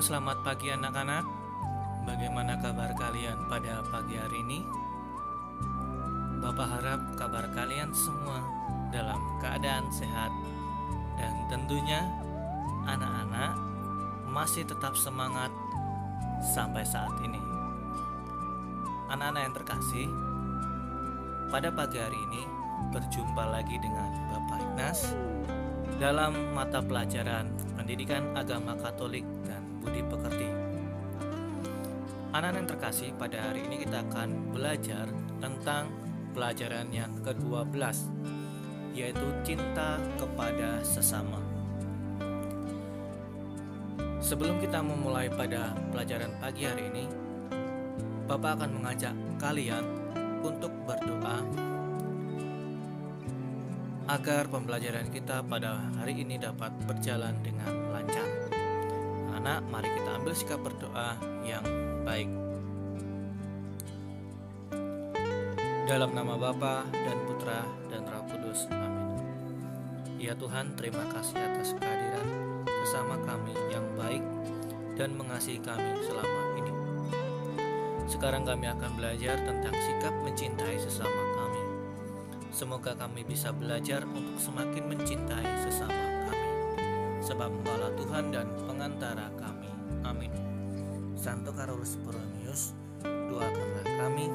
Selamat pagi anak-anak. Bagaimana kabar kalian pada pagi hari ini? Bapak harap kabar kalian semua dalam keadaan sehat. Dan tentunya anak-anak masih tetap semangat sampai saat ini. Anak-anak yang terkasih, pada pagi hari ini berjumpa lagi dengan Bapak Ignas dalam mata pelajaran Pendidikan Agama Katolik dan Budi Pekerti. Anak-anak yang terkasih, pada hari ini kita akan belajar tentang pelajaran yang ke-12, yaitu cinta kepada sesama. Sebelum kita memulai pada pelajaran pagi hari ini, Bapak akan mengajak kalian untuk berdoa agar pembelajaran kita pada hari ini dapat berjalan dengan lancar. Anak, mari kita ambil sikap berdoa yang baik. Dalam nama Bapa dan Putra dan Roh Kudus, amin. Ya Tuhan, terima kasih atas kehadiran bersama kami yang baik dan mengasihi kami selama ini. Sekarang kami akan belajar tentang sikap mencintai sesama kami. Semoga kami bisa belajar untuk semakin mencintai sesama kami, sebab Engkaulah Tuhan dan pengantara kami. Amin. Santo Carolus Borromeus, doakanlah kami.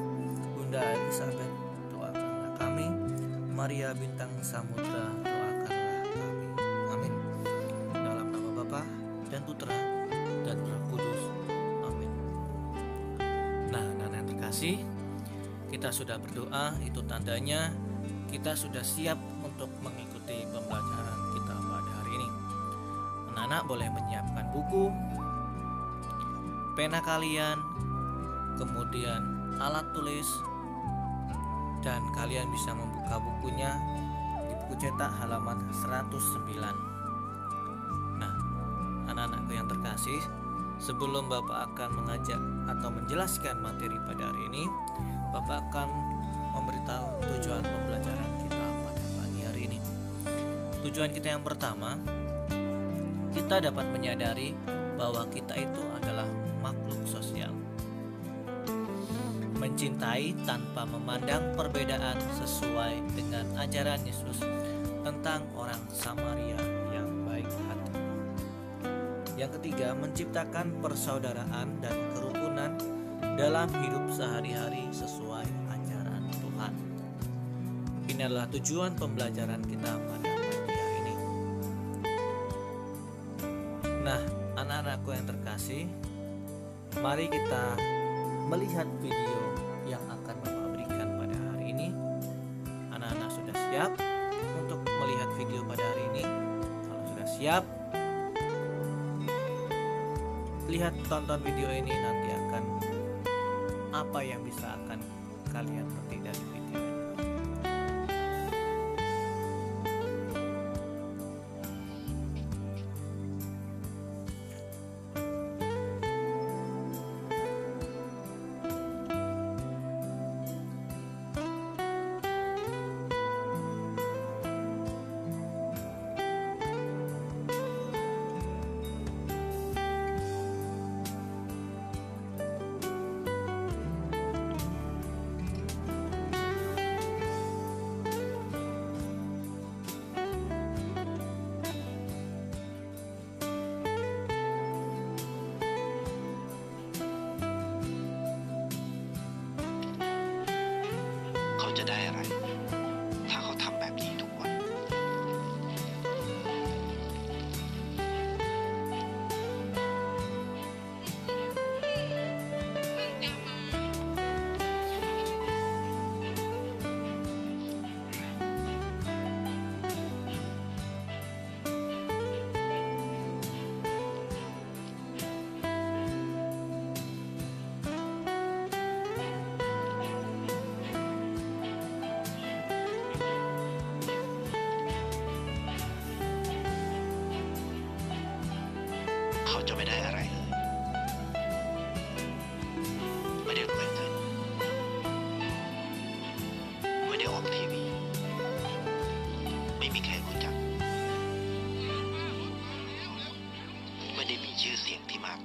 Bunda Elizabeth, doakanlah kami. Maria Bintang Samudra, doakanlah kami. Amin. Dalam nama Bapa dan Putra dan Roh Kudus. Amin. Nah, anak-anak yang terkasih, kita sudah berdoa, itu tandanya kita sudah siap untuk mengikuti pembelajaran kita pada hari ini. Anak-anak boleh menyiapkan buku, pena kalian, kemudian alat tulis, dan kalian bisa membuka bukunya di buku cetak halaman 109. Nah, anak-anakku yang terkasih, sebelum Bapak akan mengajak atau menjelaskan materi pada hari ini, Bapak akan memberitahu tujuan pembelajaran kita pada pagi hari ini. Tujuan kita yang pertama, kita dapat menyadari bahwa kita itu adalah makhluk sosial. Mencintai tanpa memandang perbedaan sesuai dengan ajaran Yesus tentang orang Samaria yang baik hati. Yang ketiga, menciptakan persaudaraan dan kerukunan dalam hidup sehari-hari sesuai ajaran Tuhan. Ini adalah tujuan pembelajaran kita pada pagi hari ini. Nah, anak-anakku yang terkasih, mari kita melihat video yang akan Bapak berikan pada hari ini. Anak-anak sudah siap untuk melihat video pada hari ini? Kalau sudah siap, lihat, tonton video ini, nanti akan apa yang bisa akan kalian petik dari video ini.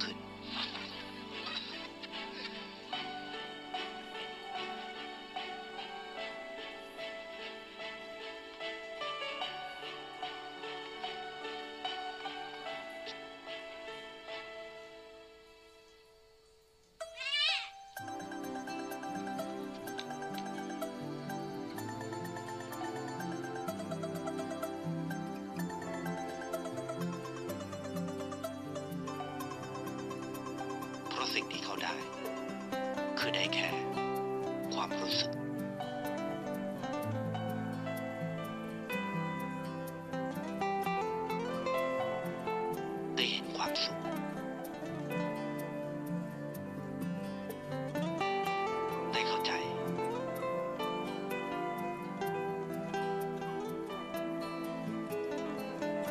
ขึ้นเพราะสิ่งที่เขาได้คือได้แค่ความรู้สึกได้เห็นความสุขได้เข้าใจ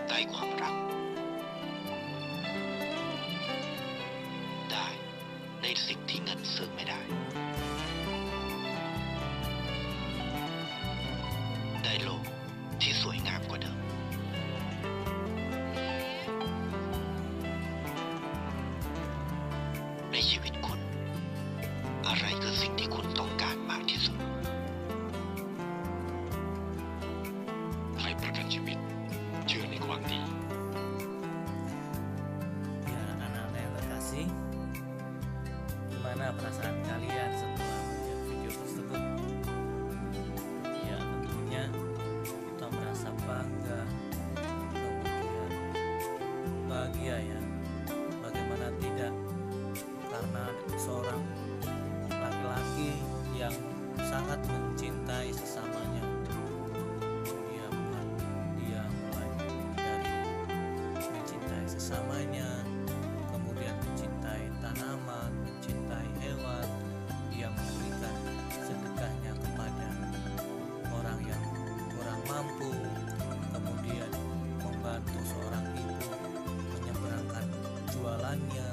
ได้ความรักได้ในสิ่งที่เงินซื้อไม่ได้ได้โลกที่สวยงามกว่าเดิมในชีวิตคุณอะไรคือสิ่งที่คุณต้องการมากที่สุดให้ประกันชีวิตเชื่อในความดี Ya anak-anak yang terkasih, gimana perasaan kalian setelah melihat video tersebut? Ya tentunya kita merasa bangga, kemudian bahagia ya. Bagaimana tidak? Karena seorang laki-laki yang sangat mencintai sesamanya. Dia mulai dari mencintai sesamanya, kemudian mencintai tanaman, mencintai hewan, dia memberikan sedekahnya kepada orang yang kurang mampu, kemudian membantu seorang ibu menyeberangkan jualannya,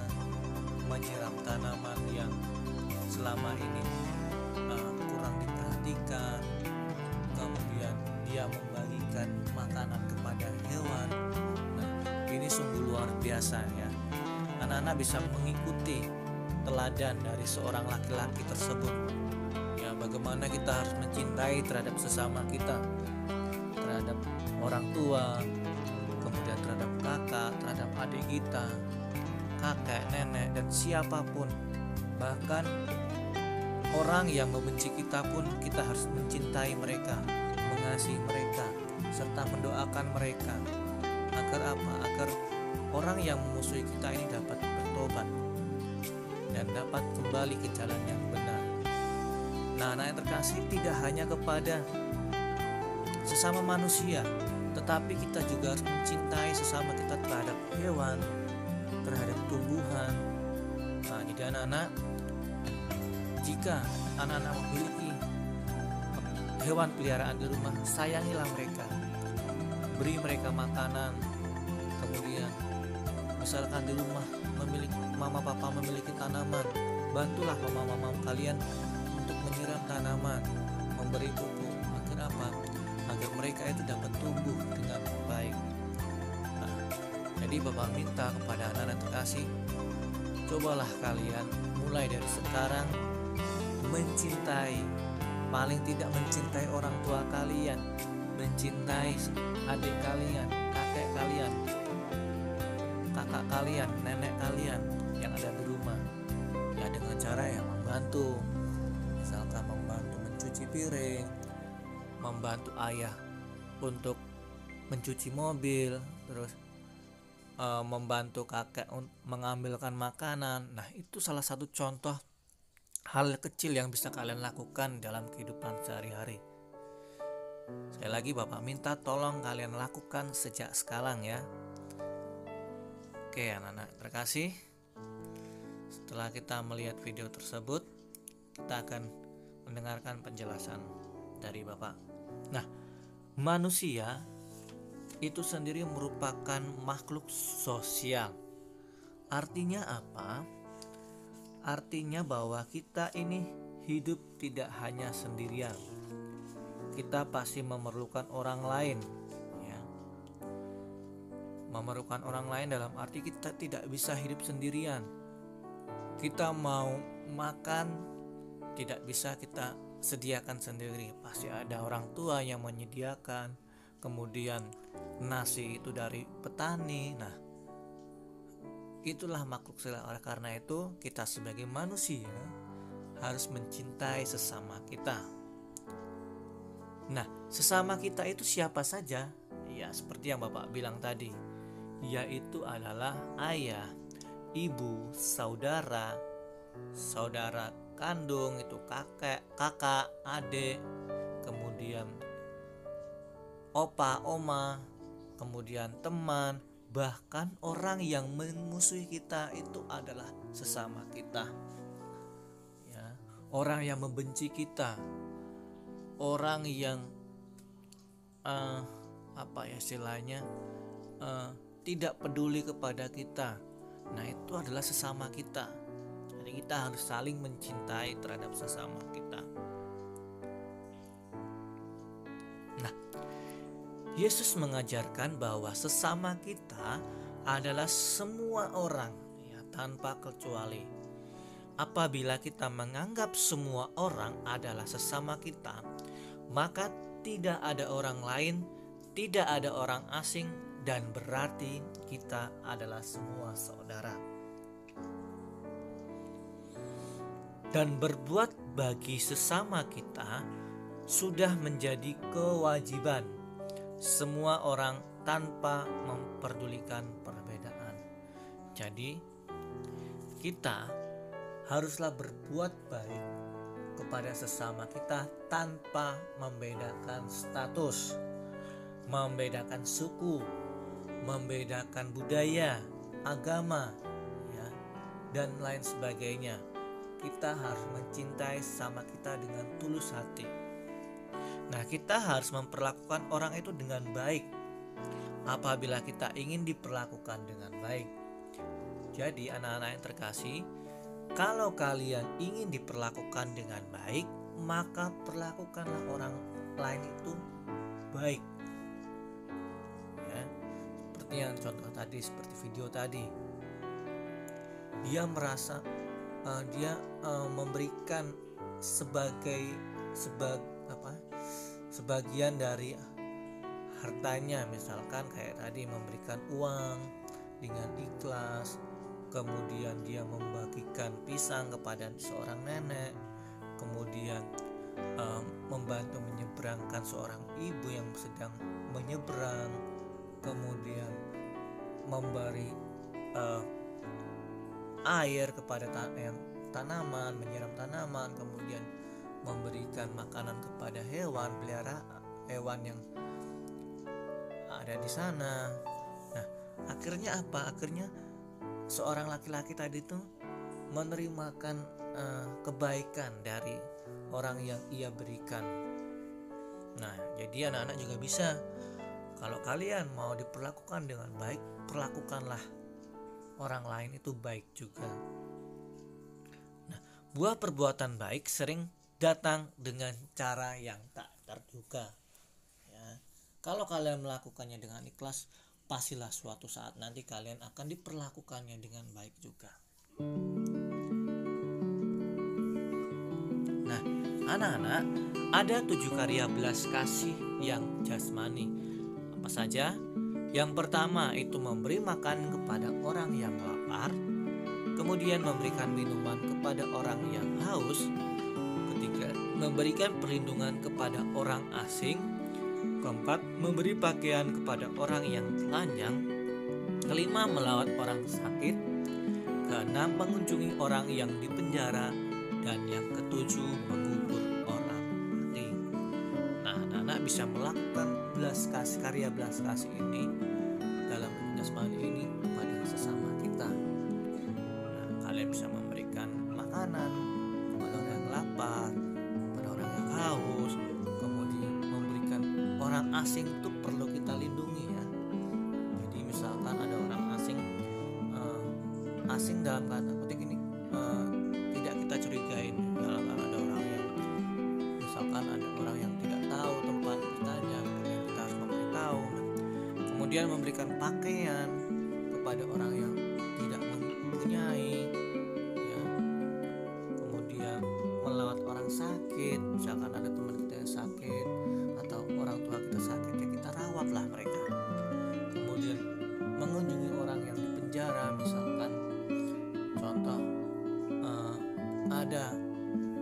menyiram tanaman yang selama ini kurang diperhatikan, kemudian dia membagikan makanan kepada hewan. Nah, ini sungguh luar biasa ya. Anak-anak bisa mengikuti teladan dari seorang laki-laki tersebut. Ya, bagaimana kita harus mencintai terhadap sesama kita, terhadap orang tua, kemudian terhadap kakak, terhadap adik kita, kakek, nenek, dan siapapun. Bahkan orang yang membenci kita pun kita harus mencintai mereka, mengasihi mereka, serta mendoakan mereka. Agar apa? Agar orang yang memusuhi kita ini dapat bertobat dan dapat kembali ke jalan yang benar. Nah, anak yang terkasih, tidak hanya kepada sesama manusia, tetapi kita juga harus mencintai sesama kita terhadap hewan, terhadap tumbuhan. Nah, jadi anak-anak, jika anak-anak memiliki hewan peliharaan di rumah, sayangilah mereka, beri mereka makanan. Kemudian misalkan di rumah mama papa memiliki tanaman, bantulah mama kalian untuk menyiram tanaman, memberi pupuk. Agar apa? Agar mereka itu dapat tumbuh dengan baik. Nah, jadi Bapak minta kepada anak-anak terkasih, cobalah kalian mulai dari sekarang mencintai, paling tidak mencintai orang tua kalian, mencintai adik kalian, kakek kalian, kakak kalian, nenek kalian yang ada di rumah. Ya, dengan cara yang membantu, misalkan membantu mencuci piring, membantu ayah untuk mencuci mobil, terus membantu kakek mengambilkan makanan. Nah, itu salah satu contoh hal kecil yang bisa kalian lakukan dalam kehidupan sehari-hari. Sekali lagi Bapak minta tolong kalian lakukan sejak sekarang ya. Oke anak-anak terkasih, setelah kita melihat video tersebut, kita akan mendengarkan penjelasan dari Bapak. Nah, manusia itu sendiri merupakan makhluk sosial. Artinya apa? Artinya bahwa kita ini hidup tidak hanya sendirian. Kita pasti memerlukan orang lain ya. Memerlukan orang lain dalam arti kita tidak bisa hidup sendirian. Kita mau makan tidak bisa kita sediakan sendiri, pasti ada orang tua yang menyediakan. Kemudian nasi itu dari petani. Nah, itulah makhluk sosial. Oleh karena itu kita sebagai manusia harus mencintai sesama kita. Nah, sesama kita itu siapa saja? Ya, seperti yang Bapak bilang tadi, yaitu adalah ayah, ibu, saudara, saudara kandung, itu kakak, adik, kemudian opa, oma, kemudian teman, bahkan orang yang memusuhi kita itu adalah sesama kita. Ya, orang yang membenci kita, orang yang tidak peduli kepada kita. Nah, itu adalah sesama kita. Jadi kita harus saling mencintai terhadap sesama kita. Nah, Yesus mengajarkan bahwa sesama kita adalah semua orang, ya, tanpa kecuali. Apabila kita menganggap semua orang adalah sesama kita, maka tidak ada orang lain, tidak ada orang asing, dan berarti kita adalah semua saudara. Dan berbuat bagi sesama kita sudah menjadi kewajiban semua orang tanpa memperdulikan perbedaan. Jadi kita haruslah berbuat baik kepada sesama kita tanpa membedakan status, membedakan suku, membedakan budaya, agama, ya, dan lain sebagainya. Kita harus mencintai sesama kita dengan tulus hati. Nah, kita harus memperlakukan orang itu dengan baik apabila kita ingin diperlakukan dengan baik. Jadi anak-anak yang terkasih, kalau kalian ingin diperlakukan dengan baik, maka perlakukanlah orang lain itu baik. Ya, seperti yang contoh tadi, seperti video tadi. Dia merasa memberikan sebagian dari hartanya, misalkan kayak tadi memberikan uang dengan ikhlas. Kemudian dia membagikan pisang kepada seorang nenek, kemudian membantu menyeberangkan seorang ibu yang sedang menyeberang, kemudian memberi air kepada tanaman, menyiram tanaman, kemudian memberikan makanan kepada hewan peliharaan, hewan yang ada di sana. Nah, akhirnya apa? Akhirnya seorang laki-laki tadi itu menerimakan kebaikan dari orang yang ia berikan. Nah, jadi anak-anak juga bisa, kalau kalian mau diperlakukan dengan baik, perlakukanlah orang lain itu baik juga. Nah, buah perbuatan baik sering datang dengan cara yang tak terduga. Ya, kalau kalian melakukannya dengan ikhlas, pastilah suatu saat nanti kalian akan diperlakukannya dengan baik juga. Nah, anak-anak, ada 7 karya belas kasih yang jasmani. Apa saja? Yang pertama itu memberi makan kepada orang yang lapar, kemudian memberikan minuman kepada orang yang haus, ketiga memberikan perlindungan kepada orang asing, keempat memberi pakaian kepada orang yang telanjang, kelima melawat orang sakit, keenam mengunjungi orang yang dipenjara, dan yang ketujuh mengubur orang mati. Nah, anak-anak bisa melakukan karya belas kasih ini dalam jasmani ini kepada sesama kita. Nah, kalian bisa memberikan makanan kepada orang yang lapar, kepada orang yang haus, kemudian memberikan orang asing itu perlu kita lindungi, ya. Jadi misalkan ada orang asing dalam kata petik ini tidak kita curigain. Kalau ada orang yang misalkan ada orang yang tidak tahu tempat bertanya, kita harus memberitahu. kemudian memberikan pakaian kepada orang yang tidak mempunyai, ya. Kemudian melawat orang sakit, misalkan ada teman kita yang sakit atau orang tua kita sakit, ya kita rawatlah mereka. Kemudian mengunjungi orang yang di penjara, misalkan contoh ada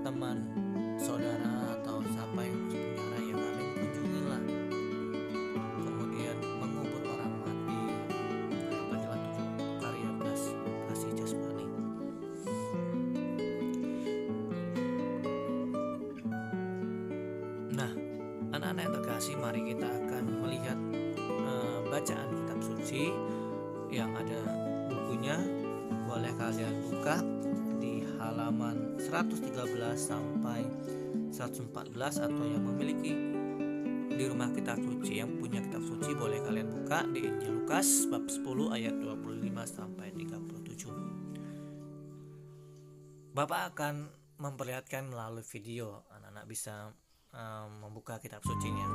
teman saudara atau siapa yang masuk penjara, ya kalian kunjungilah. Kemudian mengubur orang mati, penjelasan 7 karya kasih jasmani. Nah, anak-anak yang terkasih, mari kita akan melihat bacaan kitab suci yang ada bukunya. Boleh kalian buka di halaman 113 sampai 114, atau yang memiliki di rumah kitab suci, yang punya kitab suci, boleh kalian buka di Injil Lukas bab 10 ayat 25 sampai 37. Bapak akan memperlihatkan melalui video, anak-anak bisa membuka kitab sucinya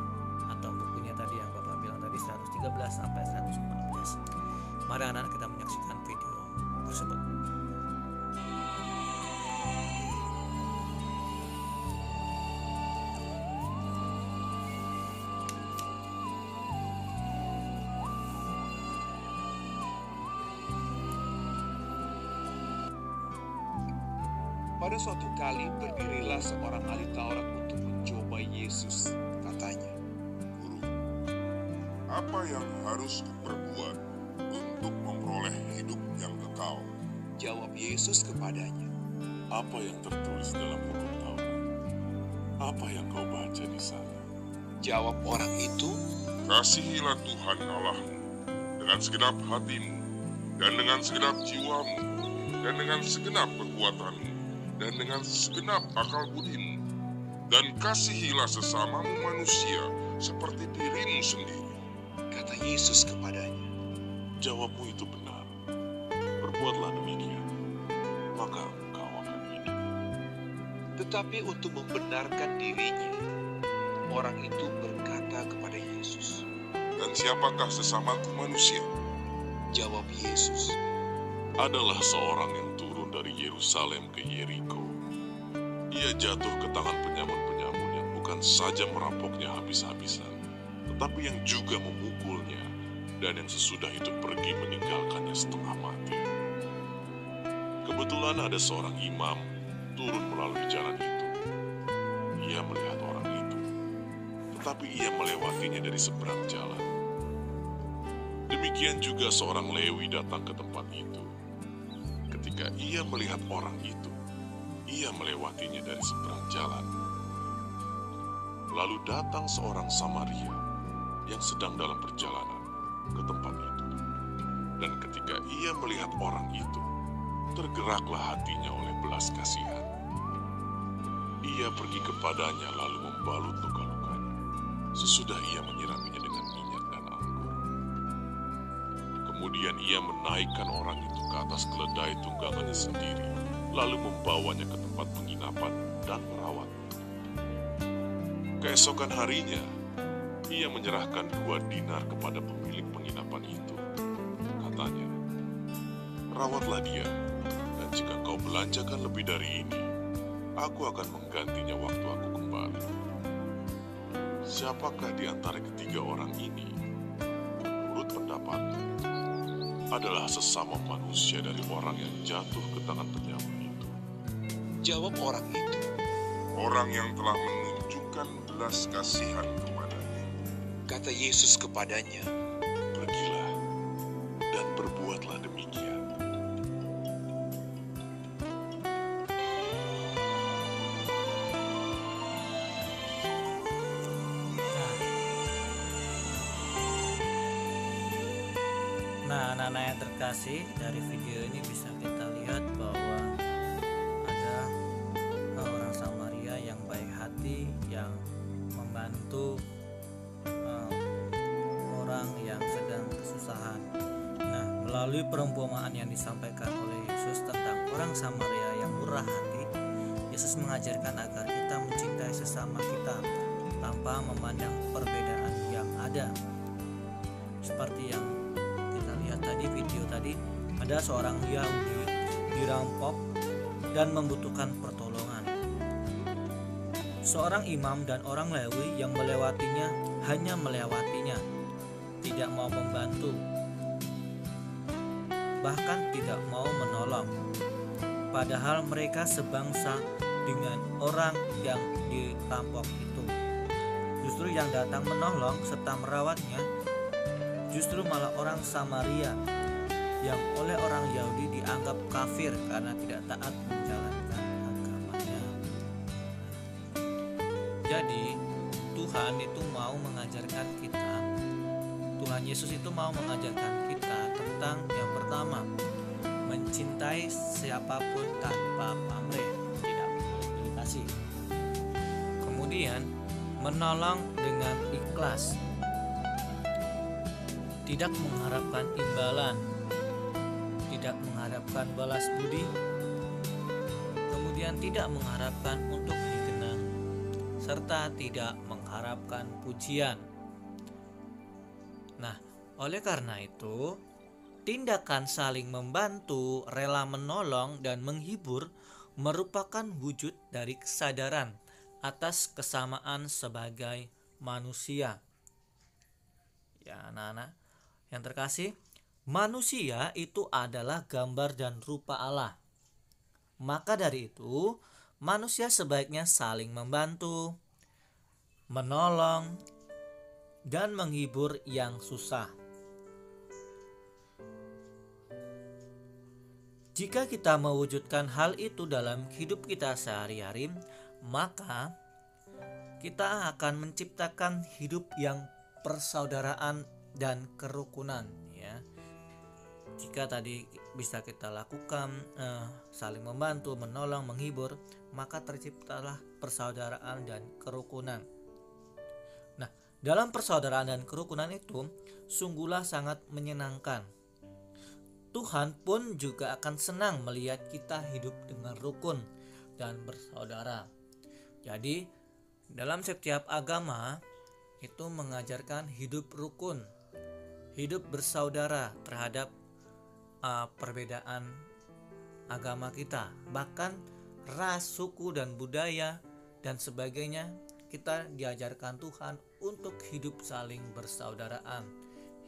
atau bukunya tadi yang Bapak bilang tadi 113 sampai 114. Mari anak-anak kita menyaksikan video tersebut. Pada suatu kali berdirilah seorang ahli Taurat untuk mencoba Yesus. Katanya, Guru, apa yang harus kuperbuat untuk memperoleh hidup yang kekal? Jawab Yesus kepadanya, Apa yang tertulis dalam hukum Taurat? Apa yang kau baca di sana? Jawab orang itu, Kasihilah Tuhan Allahmu dengan segenap hatimu, dan dengan segenap jiwamu, dan dengan segenap kekuatanmu, dan dengan segenap akal budimu, dan kasihilah sesamamu manusia seperti dirimu sendiri. kata Yesus kepadanya. Jawabmu itu benar. Berbuatlah demikian, maka engkau akan hidup. Tetapi untuk membenarkan dirinya, orang itu berkata kepada Yesus. Dan siapakah sesamaku manusia? Jawab Yesus, Adalah seorang yang turun dari Yerusalem ke Yeriko. Ia jatuh ke tangan penyamun-penyamun yang bukan saja merampoknya habis-habisan, tetapi yang juga memukulnya, dan yang sesudah itu pergi meninggalkannya setengah mati. Kebetulan ada seorang imam turun melalui jalan itu. Ia melihat orang itu, tetapi ia melewatinya dari seberang jalan. Demikian juga seorang Lewi datang ke tempat itu. Ketika ia melihat orang itu, ia melewatinya dari seberang jalan. Lalu datang seorang Samaria yang sedang dalam perjalanan ke tempat itu. Dan ketika ia melihat orang itu, tergeraklah hatinya oleh belas kasihan. Ia pergi kepadanya lalu membalut luka-lukanya. Sesudah ia menyiraminya dengan minyak dan anggur. Kemudian ia menaikkan orang itu ke atas keledai tunggangannya sendiri, lalu membawanya ke tempat penginapan dan merawat. Keesokan harinya, ia menyerahkan 2 dinar kepada pemilik penginapan itu. Katanya, rawatlah dia, dan jika kau belanjakan lebih dari ini, aku akan menggantinya waktu aku kembali. Siapakah di antara ketiga orang ini, menurut pendapatmu, adalah sesama manusia dari orang yang jatuh ke tangan penyamun itu? jawab orang itu. Orang yang telah menunjukkan belas kasihan kepadanya. Kata Yesus kepadanya, Pergilah dan berbuatlah demikian. Nah, anak-anak yang terkasih, dari video ini bisa kita lihat bahwa ada orang Samaria yang baik hati, yang membantu orang yang sedang kesusahan. Nah, melalui perumpamaan yang disampaikan oleh Yesus tentang orang Samaria yang murah hati, Yesus mengajarkan agar kita mencintai sesama kita tanpa memandang perbedaan yang ada. Seperti yang kita lihat tadi, video tadi, ada seorang Yahudi dirampok dan membutuhkan pertolongan. Seorang imam dan orang Lewi yang melewatinya hanya melewatinya, tidak mau membantu, bahkan tidak mau menolong. Padahal mereka sebangsa dengan orang yang dirampok itu. Justru yang datang menolong serta merawatnya justru malah orang Samaria yang oleh orang Yahudi dianggap kafir karena tidak taat menjalankan agamanya. Jadi Tuhan itu mau mengajarkan kita, Tuhan Yesus itu mau mengajarkan kita tentang yang pertama, mencintai siapapun tanpa pamrih, tidak pilih kasih. Kemudian menolong dengan ikhlas, tidak mengharapkan imbalan, tidak mengharapkan balas budi, kemudian tidak mengharapkan untuk dikenang, serta tidak mengharapkan pujian. Nah, oleh karena itu, tindakan saling membantu, rela menolong, dan menghibur merupakan wujud dari kesadaran atas kesamaan sebagai manusia. Ya, anak-anak yang terkasih, manusia itu adalah gambar dan rupa Allah. Maka dari itu, manusia sebaiknya saling membantu, menolong, dan menghibur yang susah. Jika kita mewujudkan hal itu dalam hidup kita sehari-hari, maka kita akan menciptakan hidup yang persaudaraan dan kerukunan, ya. Jika tadi bisa kita lakukan saling membantu, menolong, menghibur, maka terciptalah persaudaraan dan kerukunan. Nah, dalam persaudaraan dan kerukunan itu sungguhlah sangat menyenangkan. Tuhan pun juga akan senang melihat kita hidup dengan rukun dan bersaudara. Jadi, dalam setiap agama itu mengajarkan hidup rukun, hidup bersaudara terhadap perbedaan agama kita, bahkan ras, suku, dan budaya dan sebagainya. Kita diajarkan Tuhan untuk hidup saling bersaudaraan,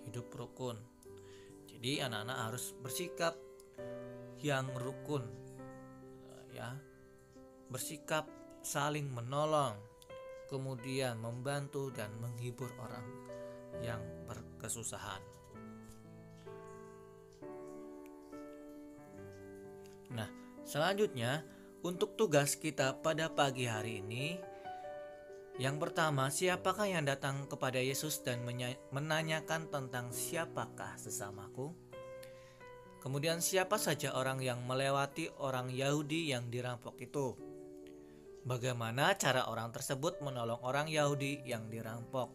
hidup rukun. Jadi anak-anak harus bersikap yang rukun, ya, bersikap saling menolong, kemudian membantu dan menghibur orang yang berkesusahan. Nah, selanjutnya untuk tugas kita pada pagi hari ini, yang pertama, siapakah yang datang kepada Yesus dan menanyakan tentang siapakah sesamaku? Kemudian siapa saja orang yang melewati orang Yahudi yang dirampok itu? Bagaimana cara orang tersebut menolong orang Yahudi yang dirampok?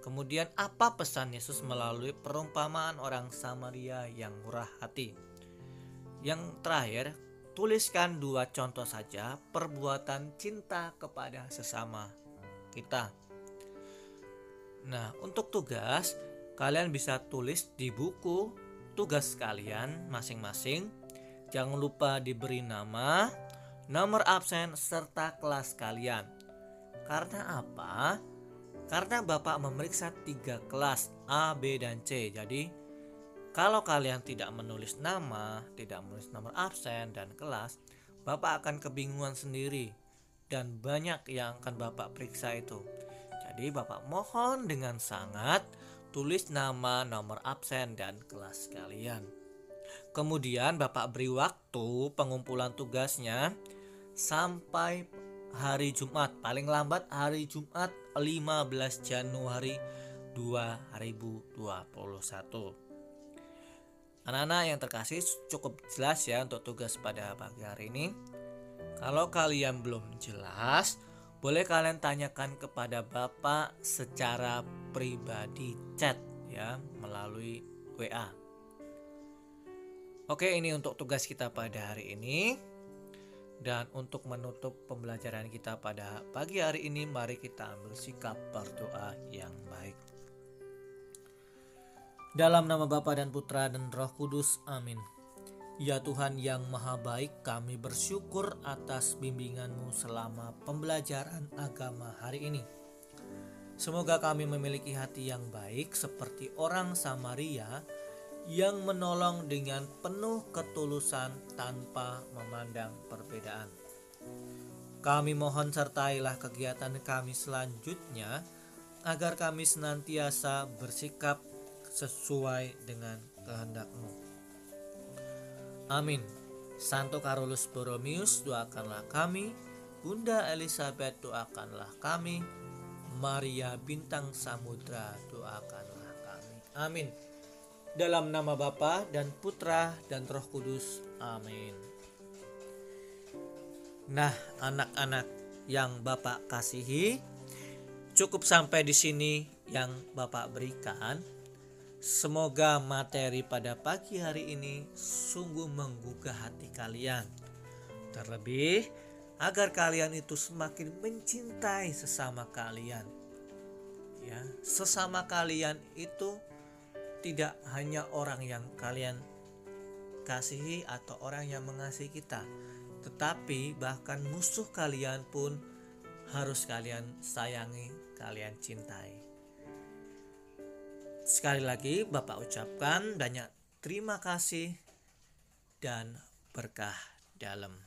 Kemudian apa pesan Yesus melalui perumpamaan orang Samaria yang murah hati? Yang terakhir, tuliskan 2 contoh saja perbuatan cinta kepada sesama kita. Nah, untuk tugas, kalian bisa tulis di buku tugas kalian masing-masing. Jangan lupa diberi nama, nomor absen, serta kelas kalian. Karena apa? Karena Bapak memeriksa 3 kelas A, B, dan C. Jadi, kalau kalian tidak menulis nama, tidak menulis nomor absen dan kelas, Bapak akan kebingungan sendiri. Dan banyak yang akan Bapak periksa itu. Jadi Bapak mohon dengan sangat tulis nama, nomor absen, dan kelas kalian. Kemudian Bapak beri waktu pengumpulan tugasnya sampai hari Jumat, paling lambat hari Jumat 15 Januari 2021. Anak-anak yang terkasih, cukup jelas ya untuk tugas pada pagi hari ini. Kalau kalian belum jelas, boleh kalian tanyakan kepada Bapak secara pribadi, chat ya, melalui WA. Oke, ini untuk tugas kita pada hari ini. Dan untuk menutup pembelajaran kita pada pagi hari ini, mari kita ambil sikap berdoa yang baik. Dalam nama Bapa dan Putra dan Roh Kudus, amin. Ya Tuhan yang maha baik, kami bersyukur atas bimbingan-Mu selama pembelajaran agama hari ini. Semoga kami memiliki hati yang baik seperti orang Samaria yang menolong dengan penuh ketulusan tanpa memandang perbedaan. Kami mohon sertailah kegiatan kami selanjutnya agar kami senantiasa bersikap sesuai dengan kehendak-Mu. Amin. Santo Carolus Borromeus, doakanlah kami. Bunda Elizabeth, doakanlah kami. Maria Bintang Samudra, doakanlah kami. Amin. Dalam nama Bapa dan Putra dan Roh Kudus. Amin. Nah, anak-anak yang Bapak kasihi, cukup sampai di sini yang Bapak berikan. Semoga materi pada pagi hari ini sungguh menggugah hati kalian. Terlebih agar kalian itu semakin mencintai sesama kalian. Ya, sesama kalian itu tidak hanya orang yang kalian kasihi atau orang yang mengasihi kita, tetapi bahkan musuh kalian pun harus kalian sayangi, kalian cintai. Sekali lagi Bapak ucapkan banyak terima kasih dan berkah dalam